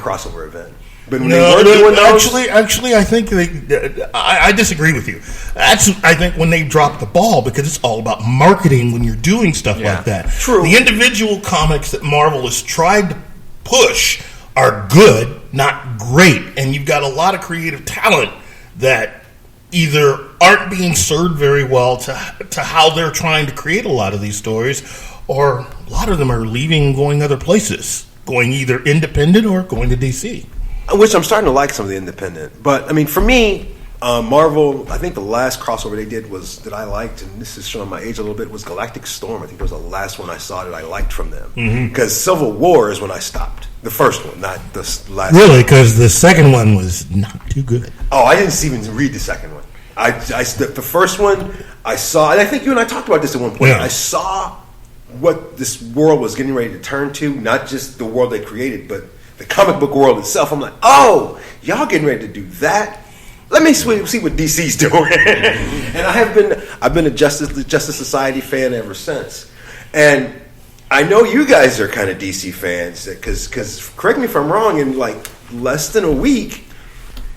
crossover event. But when actually, I think I disagree with you. I think when they drop the ball, because it's all about marketing when you're doing stuff like that. True. The individual comics that Marvel has tried to push are good, not great, and you've got a lot of creative talent that either aren't being served very well to how they're trying to create a lot of these stories, or a lot of them are leaving and going other places, going either independent or going to DC. Which I'm starting to like some of the independent. But, I mean, for me, Marvel, I think the last crossover they did that I liked, and this is showing my age a little bit, was Galactic Storm. I think it was the last one I saw that I liked from them. Because Civil War is when I stopped. The first one, not the last one. Really? Because the second one was not too good. Oh, I didn't even read the second one. The first one, I saw, and I think you and I talked about this at one point. Yeah. I saw what this world was getting ready to turn to, not just the world they created, but the comic book world itself. I'm like, oh, y'all getting ready to do that? Let me see what DC's doing. And I've been a Justice Society fan ever since. And I know you guys are kind of DC fans, because correct me if I'm wrong, in like less than a week,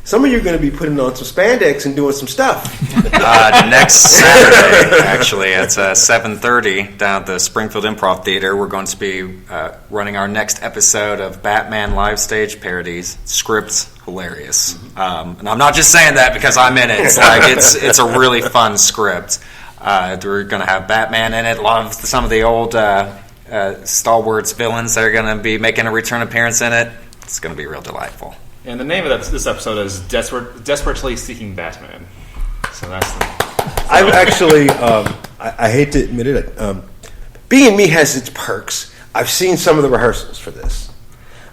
some of you are going to be putting on some spandex and doing some stuff. Next Saturday, actually, at 7:30 down at the Springfield Improv Theater, we're going to be running our next episode of Batman Live Stage Parodies. Script's hilarious. And I'm not just saying that because I'm in it. It's a really fun script. We're going to have Batman in it. A lot of some of the old stalwarts villains that are going to be making a return appearance in it. It's going to be real delightful. And the name of this episode is Desperately Seeking Batman. So that's the... I've actually, I hate to admit it, Being Me has its perks. I've seen some of the rehearsals for this.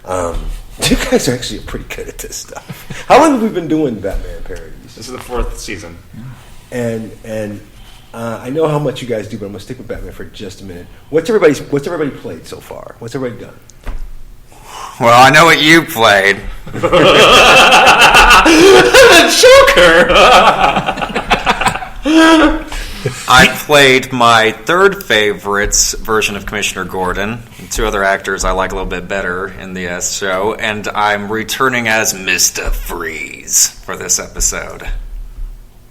You guys are actually pretty good at this stuff. How long have we been doing Batman parodies? This is the 4th season. And I know how much you guys do, but I'm going to stick with Batman for just a minute. What's everybody played so far? What's everybody done? Well, I know what you played. Joker! I played my third favorite's version of Commissioner Gordon. And 2 other actors I like a little bit better in the show. And I'm returning as Mr. Freeze for this episode.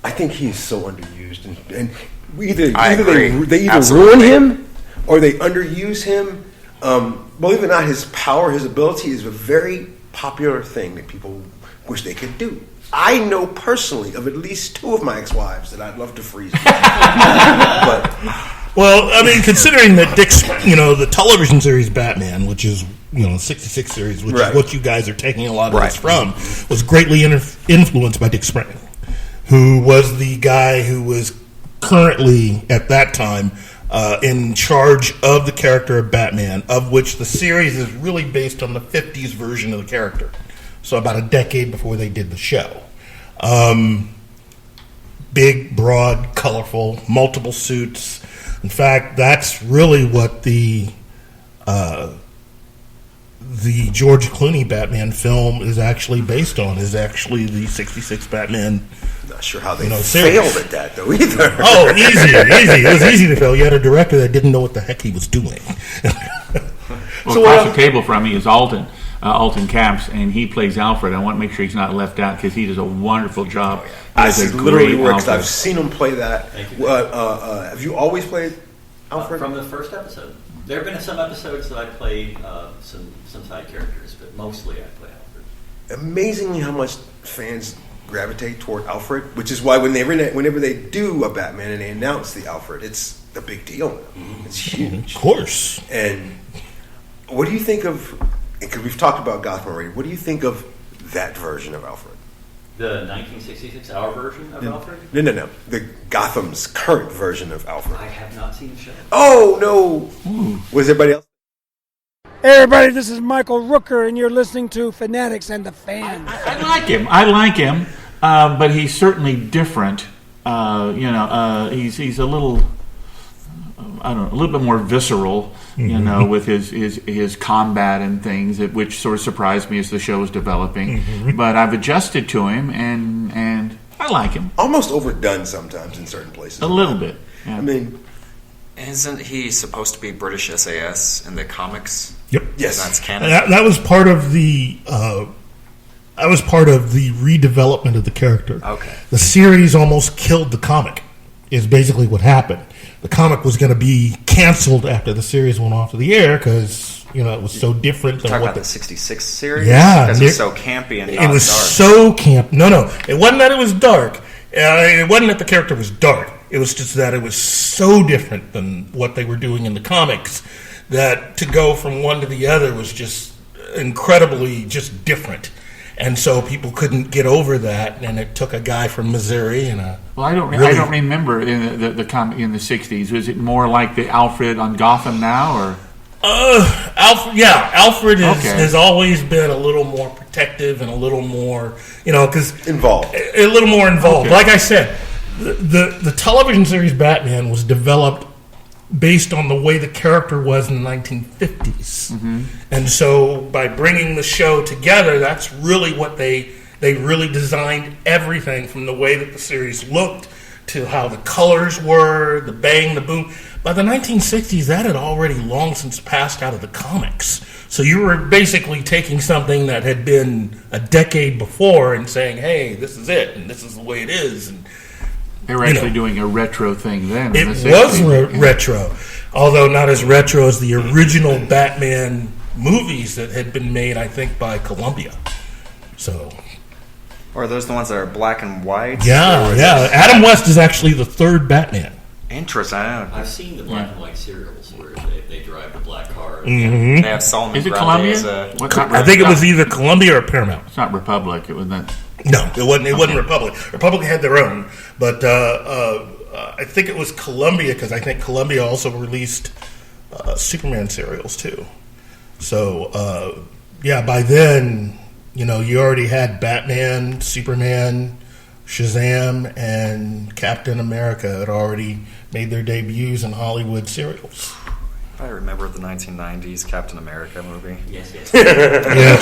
I think he's so underused. And either they ruin him or they underuse him. Believe it or not, his power, his ability is a very popular thing that people wish they could do. I know personally of at least 2 of my ex-wives that I'd love to freeze. Well, I mean, considering that Dick's, the television series Batman, which is, 66 series, which is what you guys are taking a lot of this from, was greatly influenced by Dick Sprang, who was the guy who was currently, at that time, in charge of the character of Batman, of which the series is really based on the 50s version of the character. So about a decade before they did the show. Big, broad, colorful, multiple suits. In fact, that's really what the George Clooney Batman film is actually based on, is actually the 66 Batman. Not sure how they failed at that, though, either. Oh, easy. It was easy to fail. You had a director that didn't know what the heck he was doing. Well, across the table from me is Alton Capps, and he plays Alfred. I want to make sure he's not left out because he does a wonderful job. He literally works. I've seen him play that. Have you always played Alfred? From the first episode. There have been some episodes that I played some side characters, but mostly I play Alfred. Amazingly how much fans gravitate toward Alfred, which is why whenever they do a Batman and they announce the Alfred, it's a big deal now. It's huge. Of course. And what do you think of, because we've talked about Gotham already, what do you think of that version of Alfred? The 1966 hour version of Alfred? No. The Gotham's current version of Alfred. I have not seen the show. Oh, no. Was everybody else? Hey everybody, this is Michael Rooker, and you're listening to Fanatics and the Fan. I like him, but he's certainly different. He's a little, a little bit more visceral, with his combat and things, which sort of surprised me as the show was developing. But I've adjusted to him, and I like him. Almost overdone sometimes in certain places. A little bit. Yeah. I mean, Isn't he supposed to be British SAS in the comics? Yep. Yes. That's canon. That was part of the. That was part of the redevelopment of the character. Okay. The series almost killed the comic. Is basically what happened. The comic was going to be canceled after the series went off of the air because it was so different than Talk what about the '66 series. Yeah, because it was so campy and it was dark. so camp. No, it wasn't that it was dark. It wasn't that the character was dark. It was just that it was so different than what they were doing in the comics that to go from one to the other was just incredibly just different. And so people couldn't get over that, and it took a guy from Missouri and a. Well, I don't remember in the comic in the '60s. Was it more like the Alfred on Gotham now, or? Alfred has always been a little more protective and a little more, because Involved. A little more involved. Okay. Like I said, the television series Batman was developed based on the way the character was in the 1950s. Mm-hmm. And so by bringing the show together, that's really what they really designed everything from the way that the series looked to how the colors were, the bang, the boom. By the 1960s, that had already long since passed out of the comics. So you were basically taking something that had been a decade before and saying, hey, this is it, and this is the way it is. And They were actually doing a retro thing then. it was retro, although not as retro as the original Batman movies that had been made, I think, by Columbia. So, Or are those the ones that are black and white? yeah. Adam West is actually the third Batman. Interesting. I've seen the black and white serials where they drive the black car. Mm-hmm. They have Solomon Is it Grundy Columbia? as a- I think it was either Columbia or Paramount. It's not Republic. It was that. No, it wasn't. It wasn't Republic. Republic had their own, but I think it was Columbia because I think Columbia also released Superman serials too. So by then, you already had Batman, Superman, Shazam, and Captain America had already made their debuts in Hollywood serials. I remember the 1990s Captain America movie. Yes. Yeah,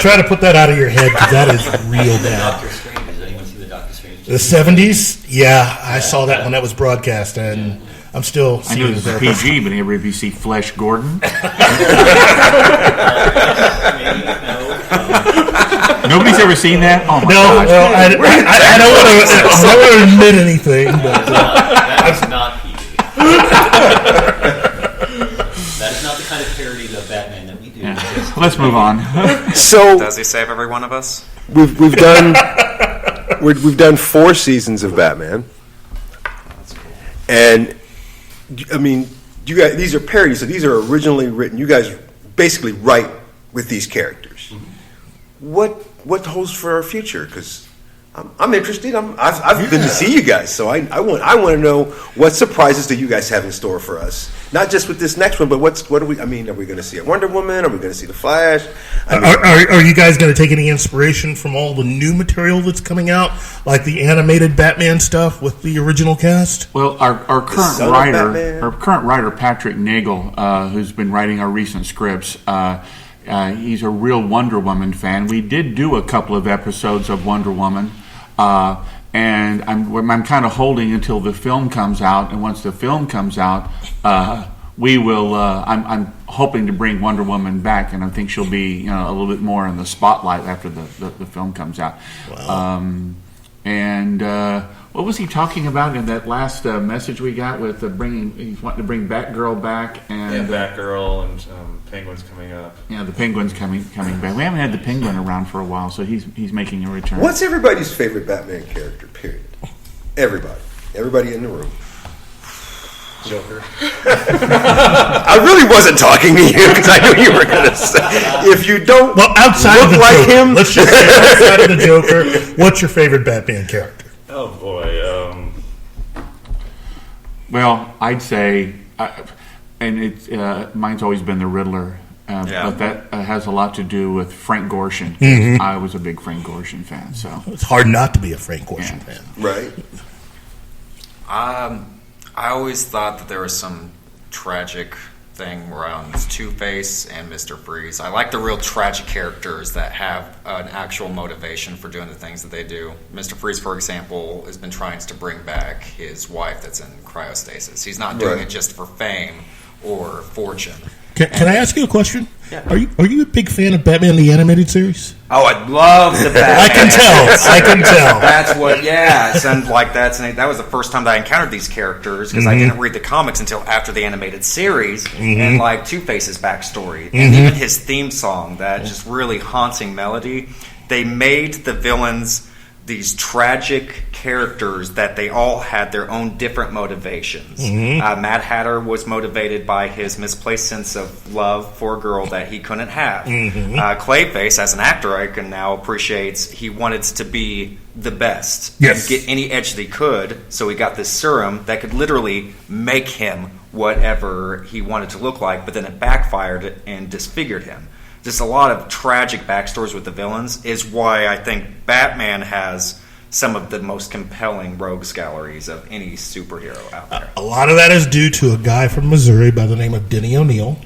try to put that out of your head because that is real bad. Doctor Strange. Has anyone seen the Doctor Strange? The 70s? Yeah, I saw that when that was broadcast, and I'm still I knew seeing it was PG, but ever you see Flesh Gordon? Nobody's ever seen that? Oh my No, gosh. well, I don't want to admit anything, but That is not PG. That is not the kind of parody of Batman that we do. Yeah. Let's move on. So Does he save every one of us? we've done we've done 4 seasons of Batman, and I mean, you guys, these are parodies. So these are originally written. You guys basically write with these characters. What holds for our future? Because I'm interested. I've been to see you guys, so I want to know what surprises do you guys have in store for us? Not just with this next one, but what are we? I mean, are we going to see a Wonder Woman? Are we going to see the Flash? I mean, are you guys going to take any inspiration from all the new material that's coming out, like the animated Batman stuff with the original cast? Well, our current son of Batman. writer, Patrick Nagel, who's been writing our recent scripts, he's a real Wonder Woman fan. We did do a couple of episodes of Wonder Woman, and I'm kind of holding until the film comes out. And once the film comes out, we will. I'm hoping to bring Wonder Woman back, and I think she'll be a little bit more in the spotlight after the film comes out. Wow. What was he talking about in that last message we got with he's wanting to bring Batgirl back and Batgirl and Penguin's coming up. Yeah, the Penguin's coming back. We haven't had the Penguin around for a while, so he's making a return. what's everybody's favorite Batman character? Period. Everybody in the room. Joker. I really wasn't talking to you because I knew you were going to say. If you don't outside of look the like Joker, him, let's just say outside of the Joker, what's your favorite Batman character? Oh boy. Well, I'd say, mine's always been the Riddler, but that has a lot to do with Frank Gorshin. Mm-hmm. I was a big Frank Gorshin fan, so. It's hard not to be a Frank Gorshin fan. right? I always thought that there was some tragic thing around Two-Face and Mr. Freeze. I like the real tragic characters that have an actual motivation for doing the things that they do. Mr. Freeze, for example, has been trying to bring back his wife that's in cryostasis. He's not doing it just for fame or fortune. Can I ask you a question? Yeah. Are you a big fan of Batman the Animated Series? Oh, I love the Batman. I can tell. That's what, yeah. That was the first time that I encountered these characters because I didn't read the comics until after the animated series and like Two-Face's backstory and even his theme song, that just really haunting melody. They made the villains these tragic characters that they all had their own different motivations. Mad Hatter was motivated by his misplaced sense of love for a girl that he couldn't have. Clayface, as an actor, I can now appreciate, he wanted to be the best. Yes. And get any edge that he could, so he got this serum that could literally make him whatever he wanted to look like, but then it backfired and disfigured him. Just a lot of tragic backstories with the villains is why I think Batman has some of the most compelling rogues galleries of any superhero out there. A lot of that is due to a guy from Missouri by the name of Denny O'Neil,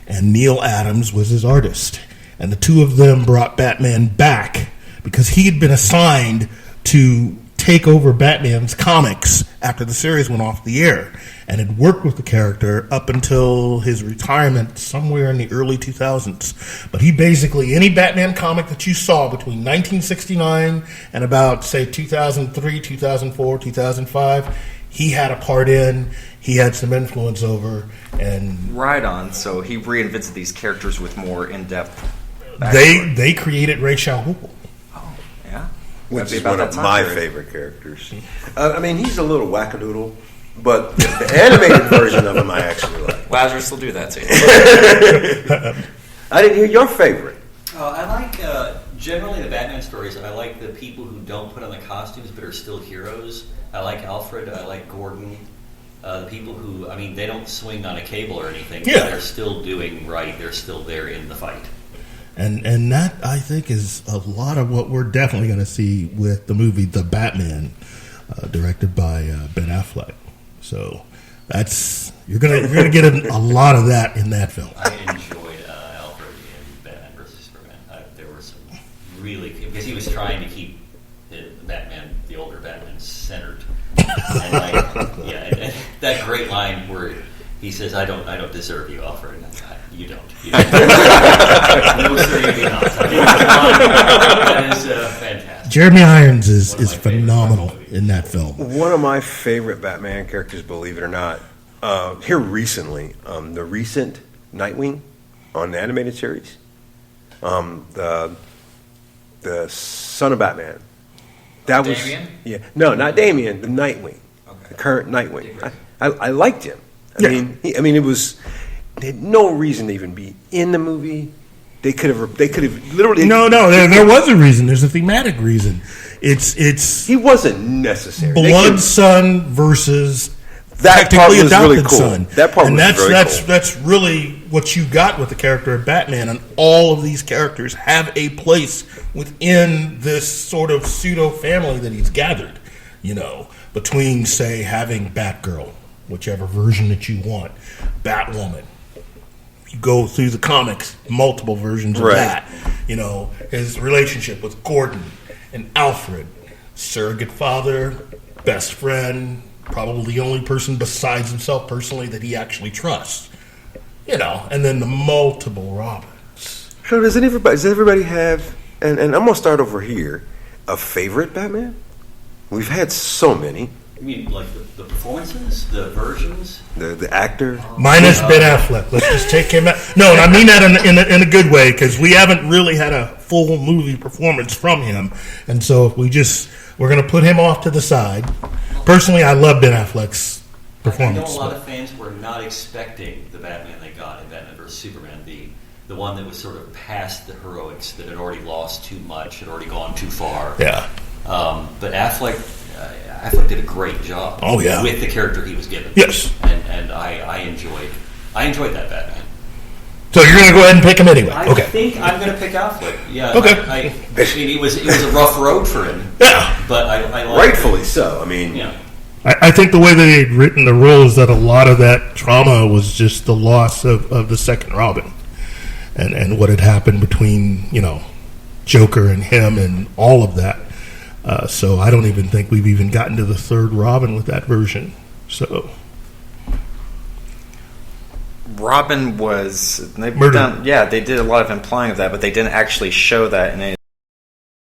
and Neil Adams was his artist. And the two of them brought Batman back because he had been assigned to take over Batman's comics after the series went off the air, and had worked with the character up until his retirement somewhere in the early 2000s. But he basically, any Batman comic that you saw between 1969 and about, say, 2003, 2004, 2005, he had a part in, he had some influence over, and... Right on, so he reinvented these characters with more in-depth backstory. They created Ra's al Ghul. Oh, yeah? Which is one of my favorite characters. I mean, he's a little wackadoodle, but the animated version of him I actually like. Lazarus will do that to you. I didn't hear your favorite. I like, generally the Batman stories, I like the people who don't put on the costumes but are still heroes. I like Alfred, I like Gordon. The people who, I mean, they don't swing on a cable or anything, but they're still doing right, they're still there in the fight. And that, I think, is a lot of what we're definitely going to see with the movie The Batman, directed by Ben Affleck. So that's you're gonna get a lot of that in that film. I enjoyed Alfred in Batman vs Superman. There were some really, because he was trying to keep the older Batman, centered. And that great line where he says, "I don't deserve you, Alfred." You don't. No, sir, you do not. That is fantastic. Jeremy Irons is phenomenal in that film. One of my favorite Batman characters, believe it or not, here recently, the recent Nightwing on the animated series, the son of Batman. That Damian? was no, not Damian, the Nightwing, the current Nightwing. I liked him. I mean, it was. They had no reason to even be in the movie. They could have literally. No. There was a reason. There's a thematic reason. It's he wasn't necessary. Blood son versus that part technically was adopted really cool. son. That part and was that's very that's cool. that's really what you got with the character of Batman. And all of these characters have a place within this sort of pseudo family that he's gathered. You know, between say having Batgirl, whichever version that you want, Batwoman. You go through the comics, multiple versions of that. You know, his relationship with Gordon and Alfred, surrogate father, best friend, probably the only person besides himself personally that he actually trusts. You know, and then the multiple Robins. So does everybody have, and I'm going to start over here, a favorite Batman? We've had so many. You mean like the performances, the versions? The actor? Minus Ben Affleck. Let's just take him out. No, and I mean that in a good way, because we haven't really had a full movie performance from him. And so if we're going to put him off to the side. Personally, I love Ben Affleck's performance. I know a lot of fans were not expecting the Batman they got in Batman vs. Superman, the one that was sort of past the heroics, that had already lost too much, had already gone too far. Yeah. But Affleck did a great job. Oh, yeah. With the character he was given. Yes. And I enjoyed that Batman. So you're going to go ahead and pick him anyway. I Okay. think I'm going to pick Affleck. Yeah. Okay. I mean, it was a rough road for him. Yeah. But I like Rightfully so. I mean, I think the way they had written the role is that a lot of that trauma was just the loss of the second Robin, and what had happened between Joker and him and all of that. So I don't even think we've even gotten to the third Robin with that version. So Robin was murdered. they did a lot of implying of that, but they didn't actually show that in any